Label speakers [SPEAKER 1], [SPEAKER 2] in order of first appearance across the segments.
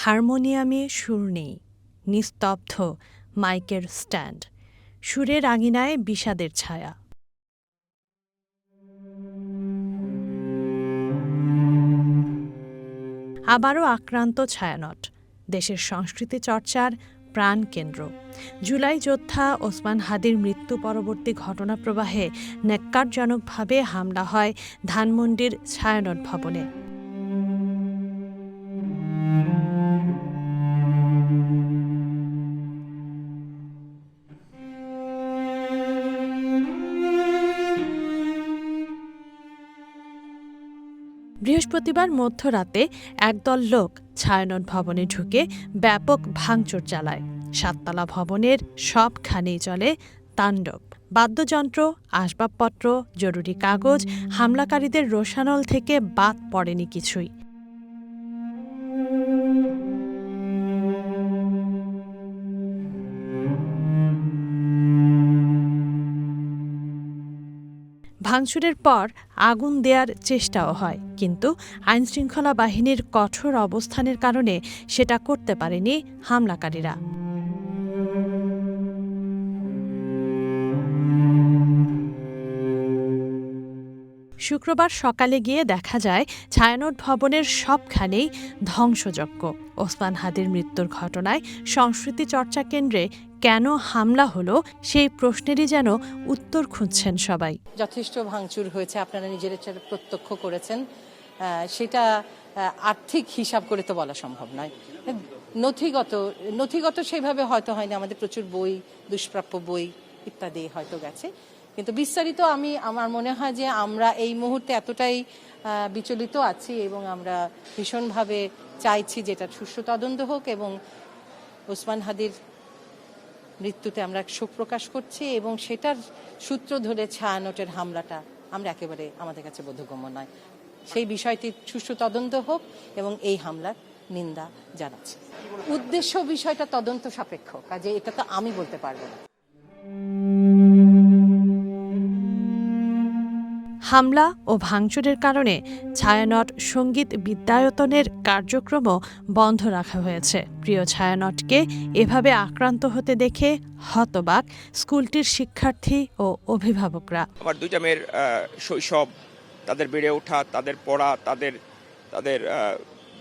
[SPEAKER 1] হারমোনিয়ামে সুর নেই, নিস্তব্ধ মাইকের স্ট্যান্ড, সুরের আঙিনায় বিষাদের ছায়া। আবারও আক্রান্ত ছায়ানট, দেশের সংস্কৃতি চর্চার প্রাণকেন্দ্র। জুলাই যোদ্ধা ওসমান হাদির মৃত্যু পরবর্তী ঘটনা প্রবাহে ন্যক্কারজনকভাবে হামলা হয় ধানমন্ডির ছায়ানট ভবনে। বৃহস্পতিবার মধ্যরাতে একদল লোক ছায়ানট ভবনে ঢুকে ব্যাপক ভাঙচুর চালায়। সাততলা ভবনের সবখানেই চলে তাণ্ডব। বাদ্যযন্ত্র, আসবাবপত্র, জরুরি কাগজ, হামলাকারীদের রোষানল থেকে বাদ পড়েনি কিছুই। ভাঙচুরের পর আগুন দেওয়ার চেষ্টাও হয়, কিন্তু আইনশৃঙ্খলা বাহিনীর কঠোর অবস্থানের কারণে সেটা করতে পারেনি হামলাকারীরা। শুক্রবার সকালে গিয়ে দেখা যায় ছায়ানট ভবনের সবখানেই ধ্বংসযজ্ঞ। ওসমান হাদির মৃত্যুর ঘটনায় সংস্কৃতি চর্চা কেন্দ্রে কেন হামলা হলো সেই প্রশ্নেরই যেন উত্তর খুঁজছেন সবাই।
[SPEAKER 2] যথেষ্ট ভাঙচুর হয়েছে, আপনারা নিজেরা প্রত্যক্ষ করেছেন। সেটা আর্থিক হিসাব করে তো বলা সম্ভব নয়। নথিগত সেভাবে হয়তো হয়নি, আমাদের প্রচুর বই, দুষ্প্রাপ্য বই ইত্যাদি হয়তো গেছে, কিন্তু বিস্তারিত আমার মনে হয় যে আমরা এই মুহূর্তে এতটাই বিচলিত আছি এবং আমরা ভীষণভাবে চাইছি যেটা সুষ্ঠু তদন্ত হোক, এবং ওসমান হাদির মৃত্যুতে আমরা শোক প্রকাশ করছি, এবং সেটার সূত্র ধরে ছায়ানটের হামলাটা আমরা একেবারে আমাদের কাছে বোধগম্য নয়। সেই বিষয়টির সুষ্ঠু তদন্ত হোক এবং এই হামলার নিন্দা জানাচ্ছি। উদ্দেশ্য বিষয়টা তদন্ত সাপেক্ষ, কাজে এটা তো আমি বলতে পারবো না।
[SPEAKER 1] হামলা ও ভাঙচুরের কারণে ছায়ানট সঙ্গীত বিদ্যায়তনের কার্যক্রমও বন্ধ রাখা হয়েছে। প্রিয় ছায়ানটকে এভাবে আক্রান্ত হতে দেখে হতবাক স্কুলটির শিক্ষার্থী ও অভিভাবকরা।
[SPEAKER 3] আমার দুইটা মেয়ের শৈশব, তাদের বেড়ে ওঠা, তাদের পড়া, তাদের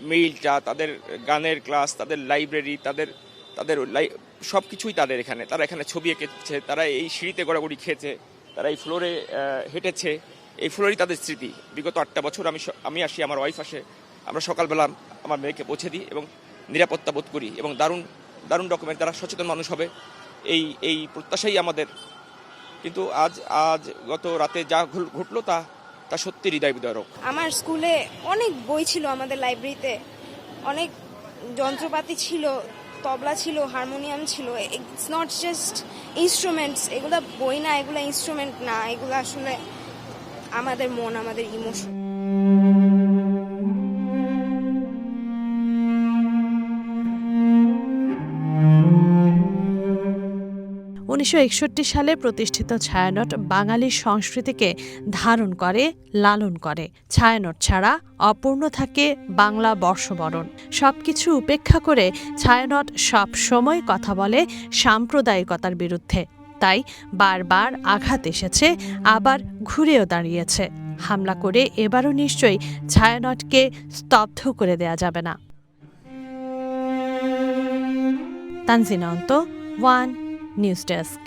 [SPEAKER 3] মেইলটা, তাদের গানের ক্লাস, তাদের লাইব্রেরি, তাদের সব কিছুই তারা এখানে ছবি এঁকেছে, তারা এই সিঁড়িতে গড়াগড়ি খেয়েছে, তারা এই ফ্লোরে হেঁটেছে। এই ফ্লোরেই তাদের স্মৃতি। বিগত 8টা বছর আমি আসি, আমার ওয়াইফ আসে, আমরা সকালবেলা আমার মেয়েকে পৌঁছে দিই এবং নিরাপত্তা বোধ করি, এবং দারুণ রকমের তারা সচেতন মানুষ হবে এই প্রত্যাশাই আমাদের। কিন্তু আজ গত রাতে যা ঘটলো তা সত্যি হৃদয় বিদারক।
[SPEAKER 4] আমার স্কুলে অনেক বই ছিল, আমাদের লাইব্রেরিতে অনেক যন্ত্রপাতি ছিল, তবলা ছিল, হারমোনিয়াম ছিল। ইটস নট জাস্ট ইনস্ট্রুমেন্টস, এগুলা বই না, এগুলা ইনস্ট্রুমেন্ট না, এগুলো আসলে আমাদের মন, আমাদের ইমোশন।
[SPEAKER 1] 1961 সালে প্রতিষ্ঠিত ছায়ানট বাঙালি সংস্কৃতিকে ধারণ করে, লালন করে। ছায়ানট ছাড়া অপূর্ণ থাকে বাংলা বর্ষবরণ। সবকিছু উপেক্ষা করে ছায়ানট সব সময় কথা বলে সাম্প্রদায়িকতার বিরুদ্ধে। তাই বারবার আঘাত এসেছে, আবার ঘুরেও দাঁড়িয়েছে। হামলা করে এবারও নিশ্চয়ই ছায়ানটকে স্তব্ধ করে দেয়া যাবে না। তানজিনা অন্ত, ওয়ান নিউজ ডেস্ক।